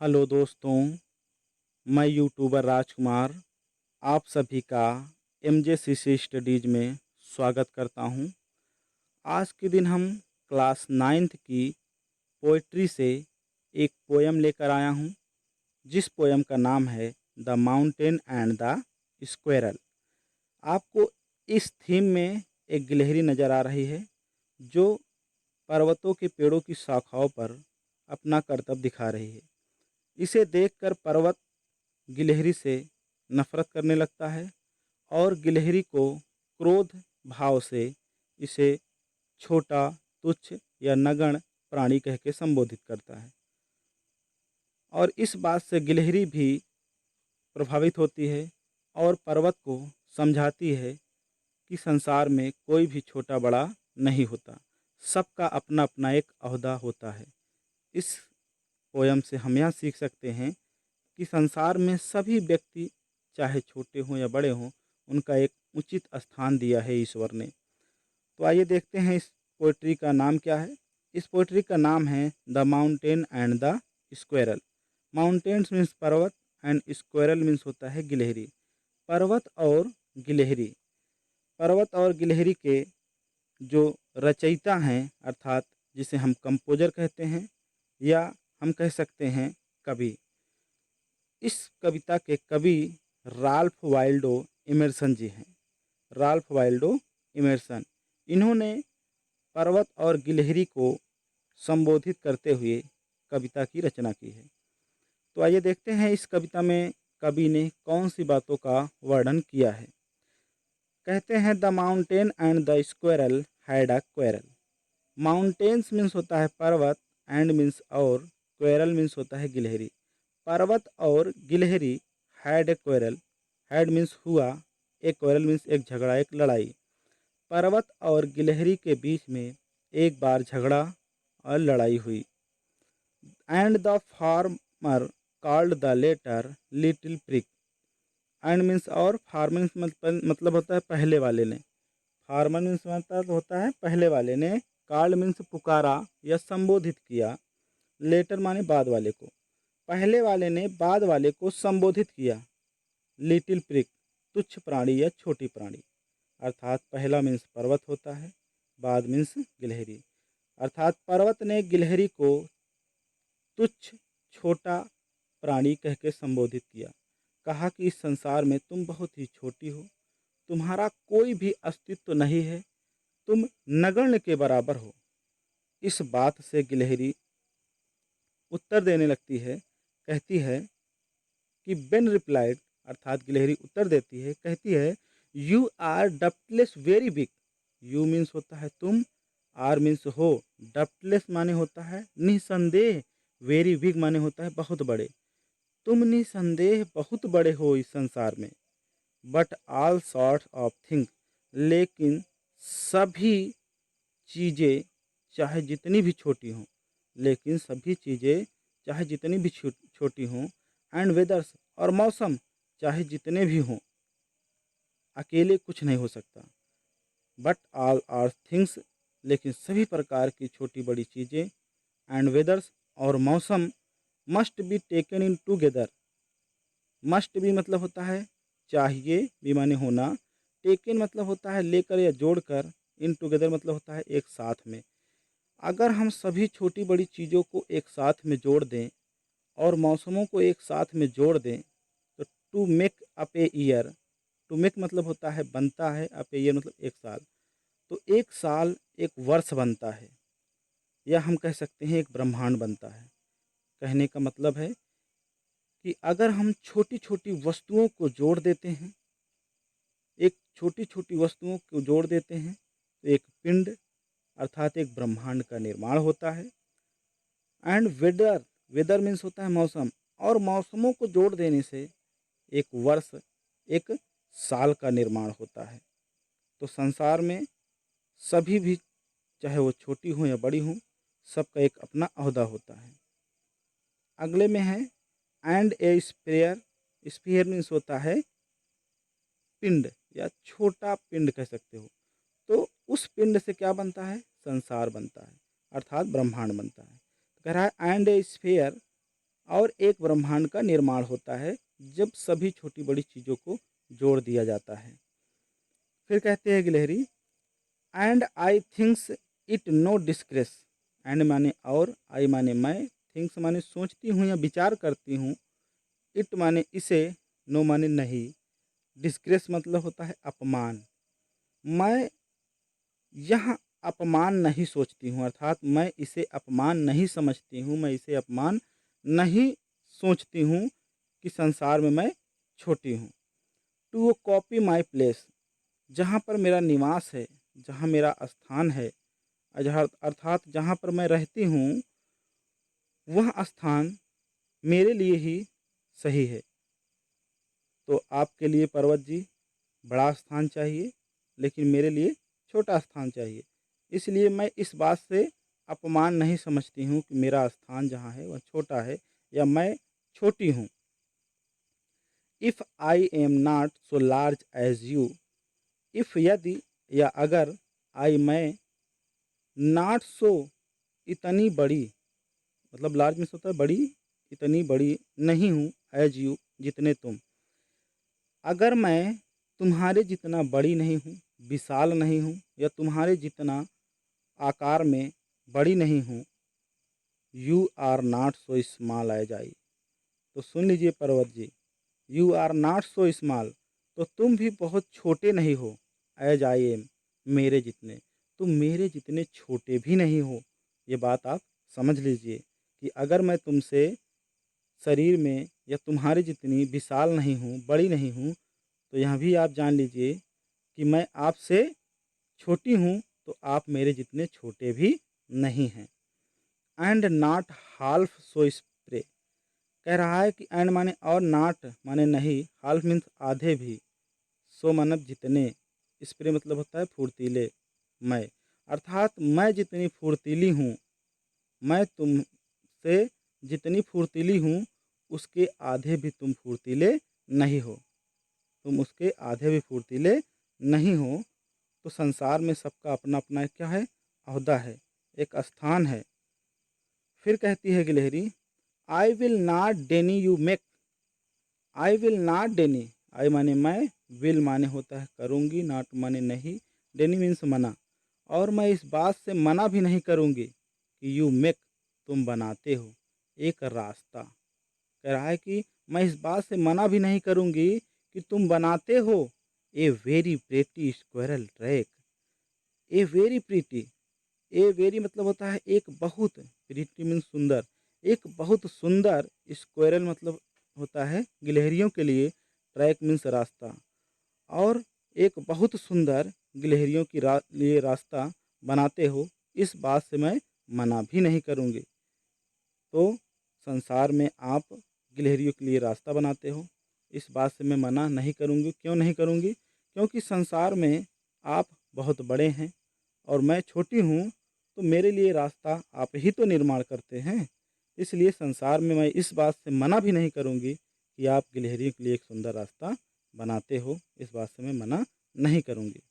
Hello दोस्तों, मैं YouTuber राजकुमार आप सभी का एमजेसीसी स्टडीज़ में स्वागत करता हूं। आज के दिन हम क्लास 9th की पोइट्री से एक पोयम लेकर आया हूं, जिस पोयम का नाम है the mountain and the squirrel. आपको इस थीम में एक गिलहरी नज़र आ रही है, जो पर्वतों के पेड़ों की शाखाओं पर अपना करतब दिखा रही है। इसे देखकर पर्वत गिलहरी से नफरत करने लगता है और गिलहरी को क्रोध भाव से इसे छोटा, तुच्छ या नगण्य प्राणी कह के संबोधित करता है। और इस बात से गिलहरी भी प्रभावित होती है और पर्वत को समझाती है कि संसार में कोई भी छोटा बड़ा नहीं होता, सबका अपना अपना एक ओहदा होता है। इस पोयम से हम यह सीख सकते हैं कि संसार में सभी व्यक्ति, चाहे छोटे हों या बड़े हों, उनका एक उचित स्थान दिया है ईश्वर ने। तो आइए देखते हैं इस पोइट्री का नाम क्या है। इस पोइट्री का नाम है the mountain and the squirrel. Mountains means पर्वत एंड स्क्वेरल मीन्स होता है गिलहरी। पर्वत और गिलहरी, पर्वत और गिलहरी के जो रचयिता हैं, अर्थात जिसे हम कंपोजर कहते हैं या हम कह सकते हैं कवि, इस कविता के कवि राल्फ वाल्डो इमर्सन जी हैं। राल्फ वाल्डो इमर्सन, इन्होंने पर्वत और गिलहरी को संबोधित करते हुए कविता की रचना की है। तो आइए देखते हैं इस कविता में कवि ने कौन सी बातों का वर्णन किया है। कहते हैं the mountain and the squirrel had a quarrel. Mountains means होता है पर्वत, एंड मीन्स और, क्वेरल मीन्स होता है गिलहरी। पर्वत और गिलहरी had a quarrel. Had means हुआ, ए क्वेरल मीन्स एक झगड़ा, एक लड़ाई। पर्वत और गिलहरी के बीच में एक बार झगड़ा और लड़ाई हुई। And the former called the latter little prig. And means और, फार्मर मतलब होता है पहले वाले ने। फार्मर मीन्स मतलब होता है पहले वाले ने। कॉल्ड मीन्स पुकारा या संबोधित किया। लेटर माने बाद वाले को। पहले वाले ने बाद वाले को संबोधित किया। लिटिल प्रिक, तुच्छ प्राणी या छोटी प्राणी। अर्थात पहला मीन्स पर्वत होता है, बाद मीन्स गिलहरी। अर्थात पर्वत ने गिलहरी को तुच्छ, छोटा प्राणी कह के संबोधित किया। कहा कि इस संसार में तुम बहुत ही छोटी हो, तुम्हारा कोई भी अस्तित्व नहीं है, तुम नगण्य के बराबर हो। इस बात से गिलहरी उत्तर देने लगती है, कहती है कि बेन रिप्लाइड, अर्थात गिलहरी उत्तर देती है, कहती है you are doubtless very big. You means होता है तुम, आर मीन्स हो, डप्टलेस माने होता है निसंदेह, वेरी बिग माने होता है बहुत बड़े। तुम निसंदेह बहुत बड़े हो इस संसार में। But all sorts of things, लेकिन सभी चीज़ें चाहे जितनी भी छोटी हों, लेकिन सभी चीज़ें चाहे जितनी भी छोटी हों, एंड वेदर्स और मौसम चाहे जितने भी हों, अकेले कुछ नहीं हो सकता। बट ऑल आर थिंग्स, लेकिन सभी प्रकार की छोटी बड़ी चीज़ें, एंड वेदर्स और मौसम, must be taken in together. Must भी मतलब होता है चाहिए, भी माने होना, टेकन मतलब होता है लेकर या जोड़कर, इन टुगेदर मतलब होता है एक साथ में। अगर हम सभी छोटी बड़ी चीज़ों को एक साथ में जोड़ दें और मौसमों को एक साथ में जोड़ दें, तो to make up a year, to make मतलब होता है बनता है, अप ए ईयर मतलब एक साल, तो एक साल एक वर्ष बनता है, या हम कह सकते हैं एक ब्रह्मांड बनता है। कहने का मतलब है कि अगर हम छोटी छोटी वस्तुओं को जोड़ देते हैं, एक छोटी छोटी वस्तुओं को जोड़ देते हैं, तो एक पिंड अर्थात एक ब्रह्मांड का निर्माण होता है। एंड वेदर, वेदर मीन्स होता है मौसम, और मौसमों को जोड़ देने से एक वर्ष, एक साल का निर्माण होता है। तो संसार में सभी भी, चाहे वो छोटी हों या बड़ी हों, सबका एक अपना ओहदा होता है। अगले में है and a sphere. Sphere means होता है पिंड या छोटा पिंड कह सकते हो। तो उस पिंड से क्या बनता है, संसार बनता है, अर्थात ब्रह्मांड बनता है। तो कह रहा है एंड ए स्फीयर, और एक ब्रह्मांड का निर्माण होता है जब सभी छोटी बड़ी चीज़ों को जोड़ दिया जाता है। फिर कहते हैं गिलहरी, and I thinks it no disgrace. And माने और, आई माने मैं, थिंक्स माने सोचती हूँ या विचार करती हूँ, इट माने इसे, नो माने नहीं, डिस्ग्रेस मतलब होता है अपमान। मैं यह अपमान नहीं सोचती हूँ, अर्थात मैं इसे अपमान नहीं समझती हूँ, मैं इसे अपमान नहीं सोचती हूँ कि संसार में मैं छोटी हूँ। टू कॉपी माई प्लेस, जहाँ पर मेरा निवास है, जहाँ मेरा स्थान है, अर्थात जहाँ पर मैं रहती हूँ, वह स्थान मेरे लिए ही सही है। तो आपके लिए पर्वत जी बड़ा स्थान चाहिए, लेकिन मेरे लिए छोटा स्थान चाहिए। इसलिए मैं इस बात से अपमान नहीं समझती हूँ कि मेरा स्थान जहाँ है वह छोटा है या मैं छोटी हूँ। If I am not so large as you, if यदि या अगर, आई मैं, नॉट सो इतनी बड़ी, मतलब लार्ज मीन्स होता है बड़ी, इतनी बड़ी नहीं हूँ, एज यू जितने तुम। अगर मैं तुम्हारे जितना बड़ी नहीं हूँ, विशाल नहीं हूँ, या तुम्हारे जितना आकार में बड़ी नहीं हूँ, you are not so small as I. तो सुन लीजिए पर्वत जी, you are not so small, तो तुम भी बहुत छोटे नहीं हो, एज आई एम, मेरे जितने, तुम मेरे जितने छोटे भी नहीं हो। ये बात आप समझ लीजिए कि अगर मैं तुमसे शरीर में या तुम्हारे जितनी विशाल नहीं हूँ, बड़ी नहीं हूँ, तो यह भी आप जान लीजिए कि मैं आपसे छोटी हूँ, तो आप मेरे जितने छोटे भी नहीं हैं। And not half so spray, कह रहा है कि एंड माने और, नॉट माने नहीं, हाल्फ मीन्स आधे भी, सो मानव जितने, स्प्रे मतलब होता है फुर्तीले, मैं, अर्थात मैं जितनी फुर्तीली हूँ, मैं तुमसे जितनी फुर्तीली हूँ, उसके आधे भी तुम फुर्तीले नहीं हो, तुम उसके आधे भी फुर्तीले नहीं हो। तो संसार में सबका अपना अपना क्या है, ओहदा है, एक स्थान है। फिर कहती है गिलहरी, I will not deny you make, I will not deny, I माने मैं, विल माने होता है करूँगी, नॉट माने नहीं, डेनी मीन्स मना, और मैं इस बात से मना भी नहीं करूँगी कि यू मेक, तुम बनाते हो एक रास्ता। कह रहा है कि मैं इस बात से मना भी नहीं करूँगी कि तुम बनाते हो a very pretty squirrel track. A very pretty, a very मतलब होता है एक बहुत, प्रीटी मीन्स सुंदर, एक बहुत सुंदर, स्क्वायरल मतलब होता है गिलहरियों के लिए, ट्रैक मीन्स रास्ता, और एक बहुत सुंदर गिलहरियों की लिए रास्ता बनाते हो, इस बात से मैं मना भी नहीं करूँगी। तो संसार में आप गिलहरियों के लिए रास्ता बनाते हो, इस बात से मैं मना नहीं करूँगी। क्यों नहीं करूँगी? क्योंकि संसार में आप बहुत बड़े हैं और मैं छोटी हूँ, तो मेरे लिए रास्ता आप ही तो निर्माण करते हैं। इसलिए संसार में मैं इस बात से मना भी नहीं करूँगी कि आप गिलहरियों के लिए एक सुंदर रास्ता बनाते हो, इस बात से मैं मना नहीं करूँगी।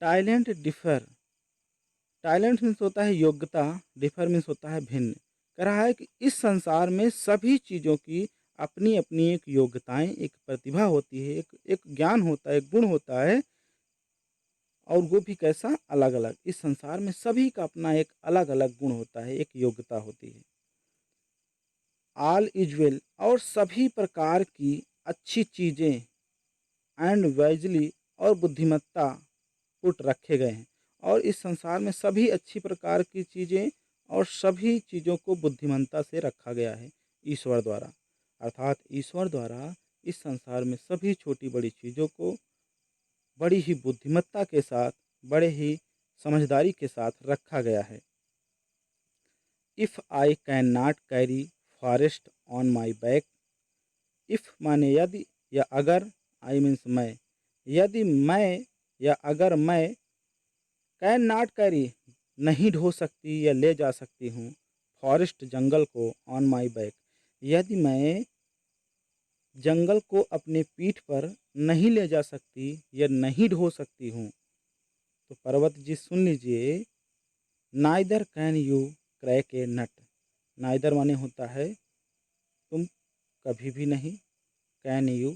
टैलेंट डिफर, टैलेंट मीन्स होता है योग्यता, डिफर मीन्स होता है भिन्न। कह रहा है कि इस संसार में सभी चीज़ों की अपनी अपनी एक योग्यताएं, एक प्रतिभा होती है, एक ज्ञान होता है, एक गुण होता है, और वो भी कैसा, अलग अलग। इस संसार में सभी का अपना एक अलग अलग गुण होता है, एक योग्यता होती है। ऑल इज वेल, और सभी प्रकार की अच्छी चीज़ें, एंड वाइजली और बुद्धिमत्ता पुट रखे गए हैं, और इस संसार में सभी अच्छी प्रकार की चीज़ें और सभी चीज़ों को बुद्धिमत्ता से रखा गया है ईश्वर द्वारा, अर्थात ईश्वर द्वारा इस संसार में सभी छोटी बड़ी चीज़ों को बड़ी ही बुद्धिमत्ता के साथ, बड़े ही समझदारी के साथ रखा गया है। If I can not carry forest on my back, if माने यदि या अगर, आई मीन्स मैं, यदि मैं या अगर मैं, कैन नॉट कैरी नहीं ढो सकती या ले जा सकती हूँ, फॉरेस्ट जंगल को, ऑन माई बैक, यदि मैं जंगल को अपने पीठ पर नहीं ले जा सकती या नहीं ढो सकती हूँ, तो पर्वत जी सुन लीजिए, neither can you crack a nut, neither माने होता है तुम कभी भी नहीं। कैन यू,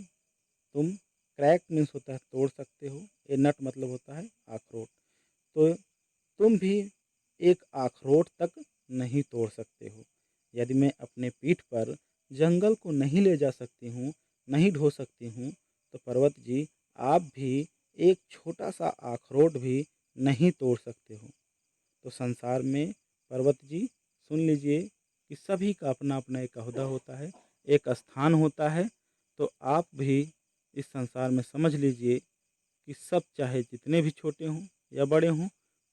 तुम। क्रैक मीन्स होता है तोड़ सकते हो। ए नट मतलब होता है अखरोट। तो तुम भी एक अखरोट तक नहीं तोड़ सकते हो। यदि मैं अपने पीठ पर जंगल को नहीं ले जा सकती हूँ, नहीं ढो सकती हूँ, तो पर्वत जी आप भी एक छोटा सा अखरोट भी नहीं तोड़ सकते हो। तो संसार में पर्वत जी सुन लीजिए कि सभी का अपना अपना एक ओहदा होता है, एक स्थान होता है। तो आप भी इस संसार में समझ लीजिए कि सब चाहे जितने भी छोटे हों या बड़े हों,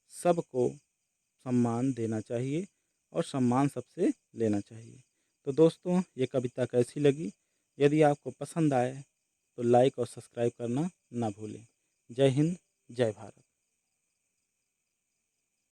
सबको सम्मान देना चाहिए और सम्मान सबसे लेना चाहिए। तो दोस्तों ये कविता कैसी लगी? यदि आपको पसंद आए तो लाइक और सब्सक्राइब करना ना भूलें। जय हिंद, जय भारत।